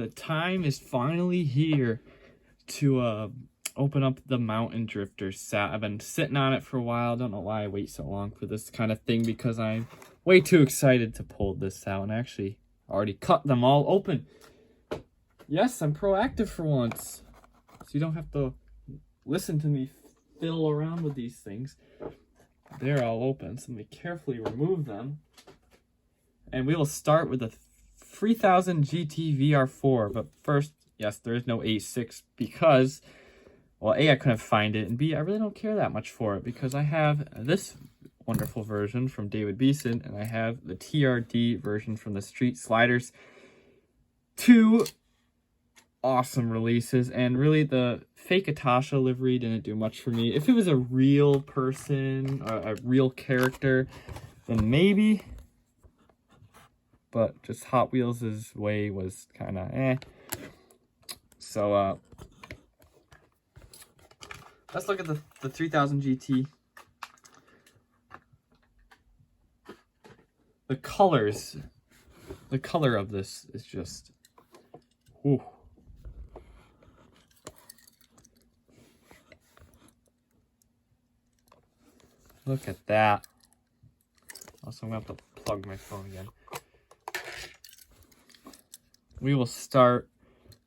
the time is finally here to open up the Mountain Drifter set. I've been sitting on it for a while. Don't know why I wait so long for this kind of thing, because I'm way too excited to pull this out, and I actually already cut them all open. Yes, I'm proactive for once, so you don't have to listen to me fiddle around with these things. They're all open, so let me carefully remove them. And we will start with the 3000 GT VR4. But first, yes, there is no A6 because, well, A, I couldn't find it, and B, I really don't care that much for it because I have this wonderful version from David Beeson, and I have the TRD version from the Street Sliders. Two awesome releases, and really the fake Atasha livery didn't do much for me. If it was a real person, a real character, then maybe. But just Hot Wheels' way was kind of eh. So, let's look at the 3000 GT. The colors, the color of this is just, ooh. Look at that. Also, I'm going to have to plug my phone again. We will start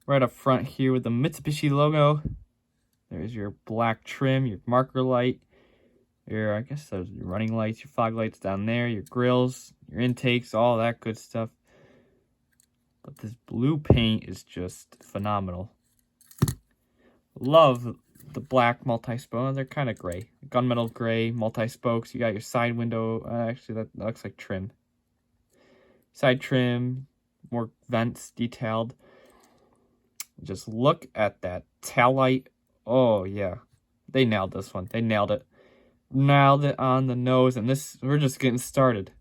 right up front here with the Mitsubishi logo. There's your black trim, your marker light, your, I guess those your running lights, your fog lights down there, your grills, your intakes, all that good stuff. But this blue paint is just phenomenal. Love the black multi-spoke. They're kind of gray. Gunmetal gray, multi-spokes. You got your side window. Actually, that looks like trim. Side trim, more vents detailed. Just look at that tail light. Oh, yeah. They nailed this one. They nailed it. Nailed it on the nose. And this, we're just getting started.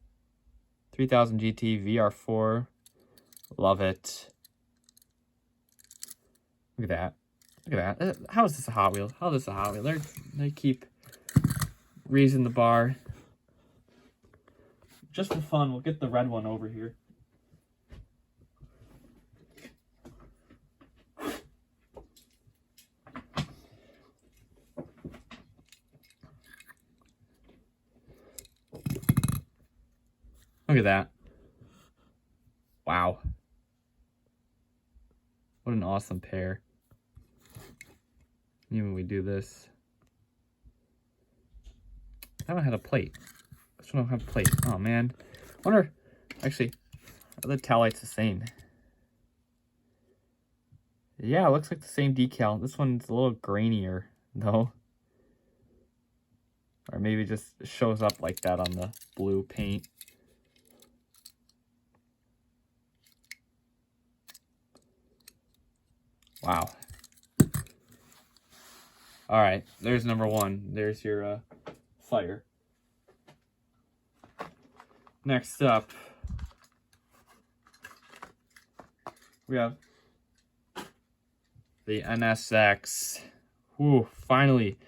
3000 GT VR4. Love it. Look at that. Look at that. How is this a Hot Wheel? How is this a Hot Wheel? They keep raising the bar. Just for fun, we'll get the red one over here. Look at that. Wow. What an awesome pair. Even when we do this. I haven't had a plate. This one don't have a plate. Oh, man. I wonder, actually, are the tail lights the same? Yeah, it looks like the same decal. This one's a little grainier, though. Or maybe it just shows up like that on the blue paint. Wow. All right, there's number one. There's your fire. Next up, we have the NSX. Whew, finally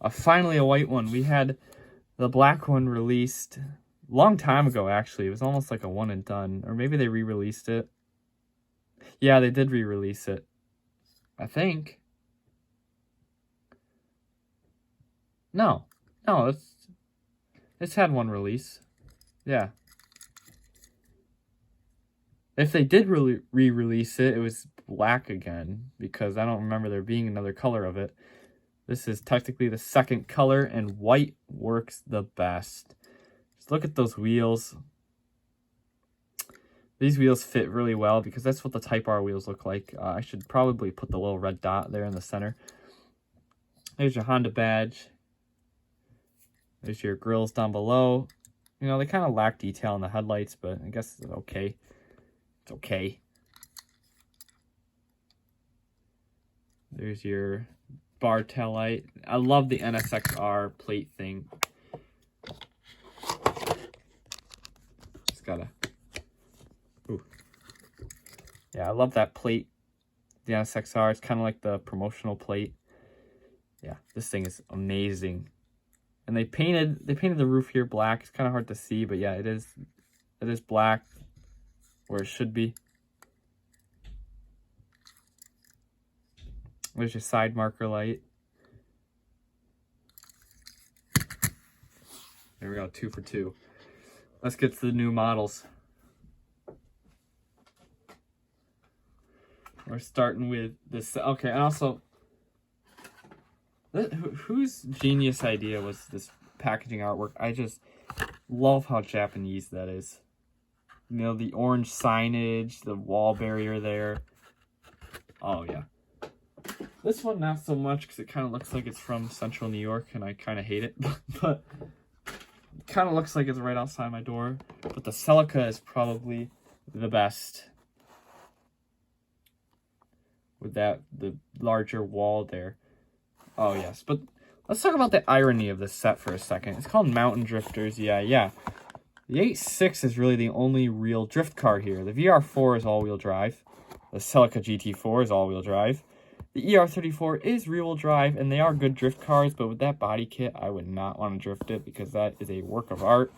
a white one. We had the black one released a long time ago, actually. It was almost like a one and done. Or maybe they re-released it. Yeah, they did re-release it. I think. No, it's had one release. Yeah. If they did re-release it, it was black again, because I don't remember there being another color of it. This is technically the second color, and white works the best. Just look at those wheels. These wheels fit really well because that's what the Type R wheels look like. I should probably put the little red dot there in the center. There's your Honda badge. There's your grills down below. You know, they kind of lack detail in the headlights, but I guess it's okay. It's okay. There's your bar tail light. I love the NSXR plate thing. Just gotta... Ooh. Yeah, I love that plate. The NSXR, it's kind of like the promotional plate. Yeah, this thing is amazing. And they painted the roof here black. It's kind of hard to see, but yeah, it is black where it should be. There's your side marker light. There we go, 2 for 2. Let's get to the new models. We're starting with this. Okay, and also, whose genius idea was this packaging artwork? I just love how Japanese that is. You know, the orange signage, the wall barrier there. Oh, yeah. This one, not so much, because it kind of looks like it's from Central New York, and I kind of hate it. But it kind of looks like it's right outside my door. But the Celica is probably the best. With that, the larger wall there. Oh, yes. But let's talk about the irony of this set for a second. It's called Mountain Drifters. Yeah. The 8.6 is really the only real drift car here. The VR4 is all-wheel drive. The Celica GT4 is all-wheel drive. The ER34 is rear-wheel drive, and they are good drift cars, but with that body kit, I would not want to drift it because that is a work of art.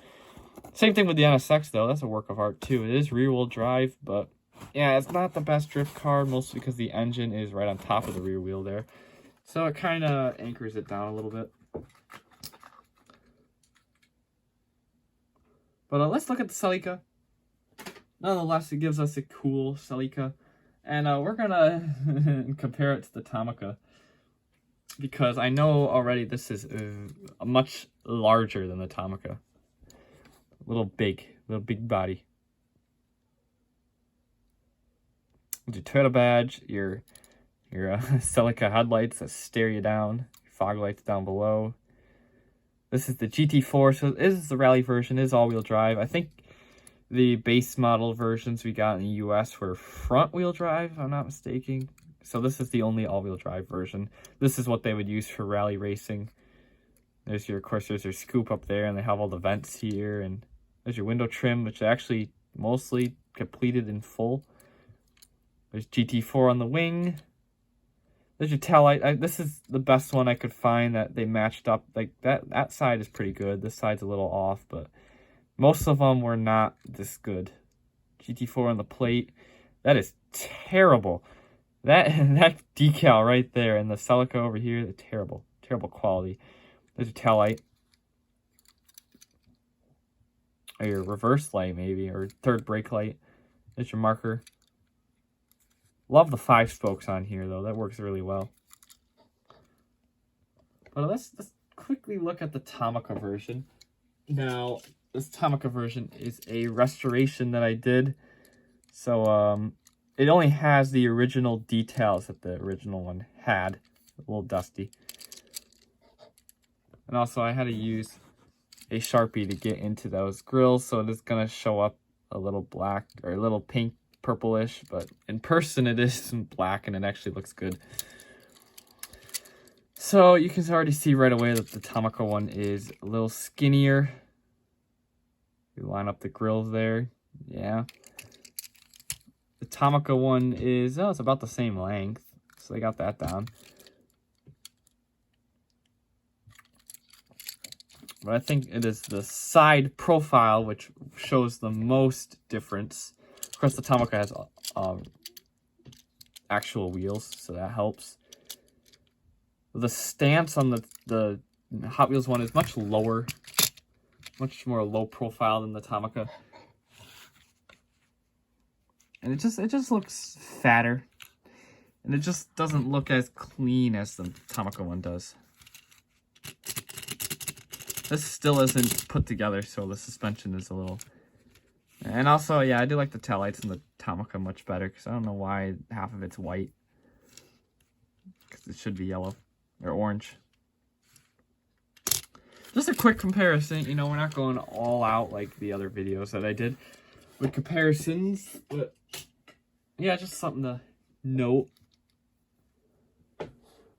Same thing with the NSX, though. That's a work of art, too. It is rear-wheel drive, but yeah, it's not the best drift car, mostly because the engine is right on top of the rear wheel there. So it kind of anchors it down a little bit. But let's look at the Celica. Nonetheless, it gives us a cool Celica. And we're going to compare it to the Tomica. Because I know already this is much larger than the Tomica. A little big body. Your Toyota badge, your Celica headlights that stare you down, fog lights down below. This is the GT4, so it is the rally version, it is all-wheel drive. I think the base model versions we got in the US were front-wheel drive, if I'm not mistaken. So this is the only all-wheel drive version. This is what they would use for rally racing. There's your, of course, there's your scoop up there, and they have all the vents here, and there's your window trim, which is actually mostly completed in full. There's GT4 on the wing. There's your tail light. This is the best one I could find that they matched up. Like that side is pretty good. This side's a little off, but most of them were not this good. GT4 on the plate. That is terrible. That decal right there and the Celica over here, the terrible quality. There's your tail light. Or your reverse light maybe, or third brake light. There's your marker. Love the 5 spokes on here, though. That works really well. But let's quickly look at the Tomica version. Now, this Tomica version is a restoration that I did. So, it only has the original details that the original one had. A little dusty. And also, I had to use a Sharpie to get into those grills, so it is going to show up a little black, or a little pink, purplish, but in person it is black and it actually looks good. So you can already see right away that the Tomica one is a little skinnier. You line up the grills there. Yeah. The Tomica one is, it's about the same length. So they got that down. But I think it is the side profile which shows the most difference. Of course, the Tomica has actual wheels, so that helps. The stance on the Hot Wheels one is much lower, much more low profile than the Tomica, and it just looks fatter, and it just doesn't look as clean as the Tomica one does. This still isn't put together, so the suspension is a little. And also, yeah, I do like the taillights in the Tomica much better, because I don't know why half of it's white. Because it should be yellow, or orange. Just a quick comparison, you know, we're not going all out like the other videos that I did with comparisons, but yeah, just something to note.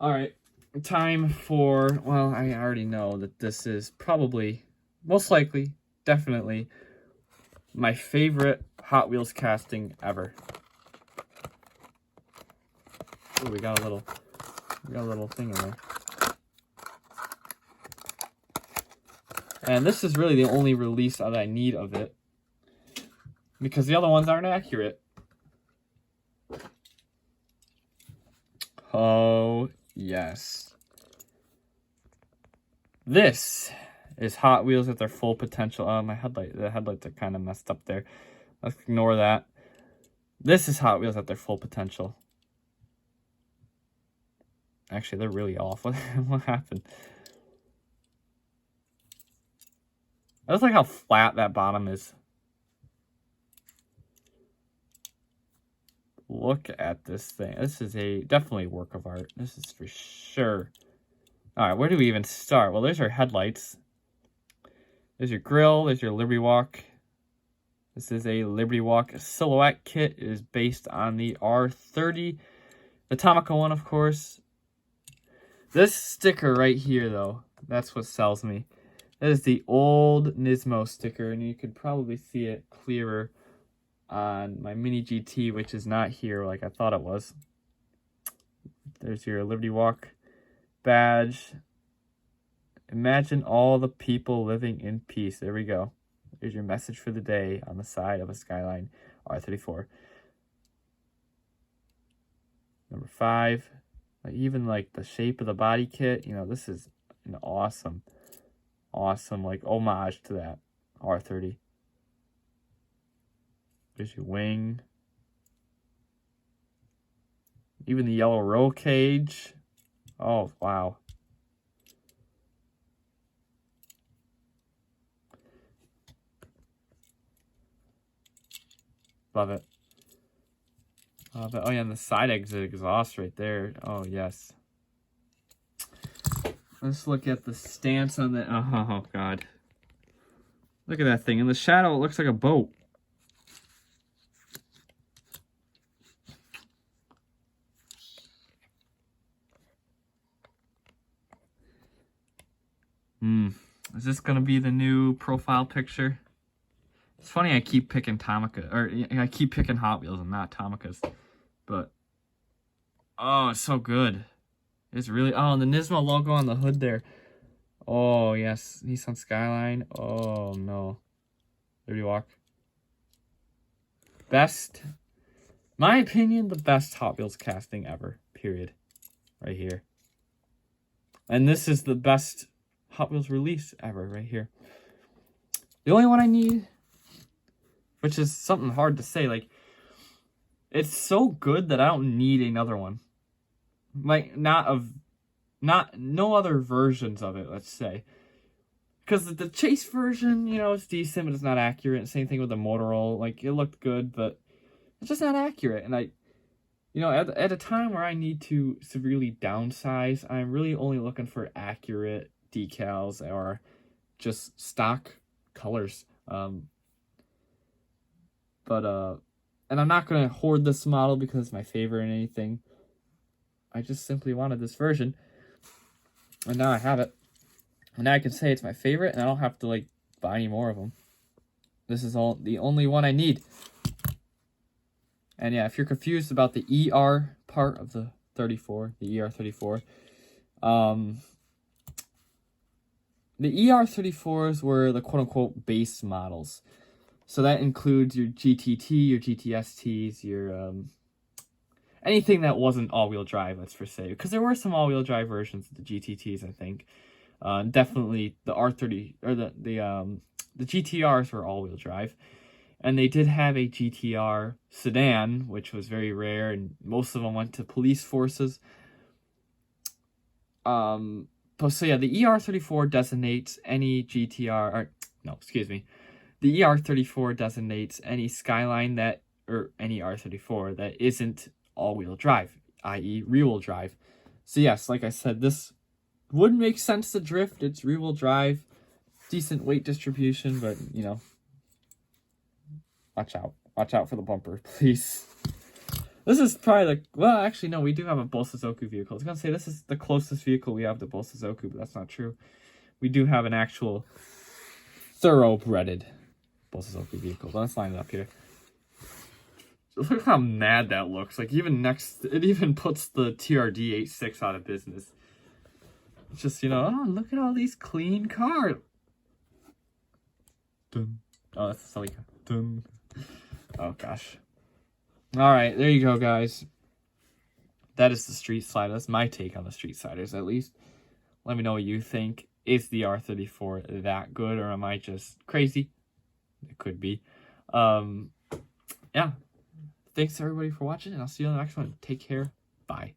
Alright, time for, well, I already know that this is probably, most likely, definitely, my favorite Hot Wheels casting ever. Oh, we got a little thing in there. And this is really the only release that I need of it, because the other ones aren't accurate. Oh, yes. This is Hot Wheels at their full potential. The headlights are kind of messed up there. Let's ignore that. This is Hot Wheels at their full potential. Actually, they're really off. What happened? I just like how flat that bottom is. Look at this thing. This is definitely a work of art. This is for sure. All right, where do we even start? Well, there's our headlights. There's your grill. There's your Liberty Walk. This is a Liberty Walk silhouette kit. It is based on the R30, the Tomica one, of course. This sticker right here, though, that's what sells me. That is the old Nismo sticker, and you could probably see it clearer on my Mini GT, which is not here like I thought it was. There's your Liberty Walk badge. Imagine all the people living in peace. There we go. There's your message for the day on the side of a Skyline R34. Number 5. Even like the shape of the body kit, you know, this is an awesome like homage to that R30. There's your wing. Even the yellow roll cage. Oh, wow. Love it. Love it. Oh, yeah, and the side exit exhaust right there. Oh, yes. Let's look at the stance on the... Oh, God. Look at that thing. In the shadow, it looks like a boat. Is this going to be the new profile picture? It's funny I keep picking Tomica, or I keep picking Hot Wheels and not Tomicas. But, oh, it's so good. It's really, oh, and the Nismo logo on the hood there. Oh, yes, Nissan Skyline. Oh, no. Liberty Walk. Best, my opinion, the best Hot Wheels casting ever, period. Right here. And this is the best Hot Wheels release ever, right here. The only one I need, which is something hard to say, like, it's so good that I don't need another one. Like, no other versions of it, let's say. Because the Chase version, you know, it's decent, but it's not accurate. Same thing with the Motorola. Like, it looked good, but it's just not accurate. And you know, at a time where I need to severely downsize, I'm really only looking for accurate decals or just stock colors. And I'm not going to hoard this model because it's my favorite and anything. I just simply wanted this version. And now I have it. And now I can say it's my favorite and I don't have to, like, buy any more of them. This is the only one I need. And yeah, if you're confused about the ER part of the 34, the ER34, the ER34s were the quote-unquote base models. So that includes your GTT, your GTSTs, your anything that wasn't all-wheel drive, let's just say. Because there were some all-wheel drive versions of the GTTs, I think. Definitely the R30 or the GTRs were all-wheel drive. And they did have a GTR sedan, which was very rare, and most of them went to police forces. So yeah, the ER34 designates any GTR, or no, excuse me. The ER34 designates any Skyline that, or any R34 that isn't all-wheel drive, i.e. rear-wheel drive. So yes, like I said, this would make sense to drift. It's rear-wheel drive, decent weight distribution, but, you know, watch out. Watch out for the bumper, please. This is probably well, actually, no, we do have a Bull Suzoku vehicle. I was going to say this is the closest vehicle we have to Bull Suzoku, but that's not true. We do have an actual thoroughbred Bull Suzoku vehicle. But let's line it up here. Look how mad that looks. Like, it even puts the TRD 86 out of business. It's just, you know, oh, look at all these clean cars. Dun. Oh, that's the Celica. Dun. Oh, gosh. All right, there you go, guys. that is the Street Slider. That's my take on the Street Sliders, at least. Let me know what you think. Is the R34 that good, or am I just crazy? It could be. Yeah. Thanks everybody for watching, and I'll see you on the next one. Take care. Bye.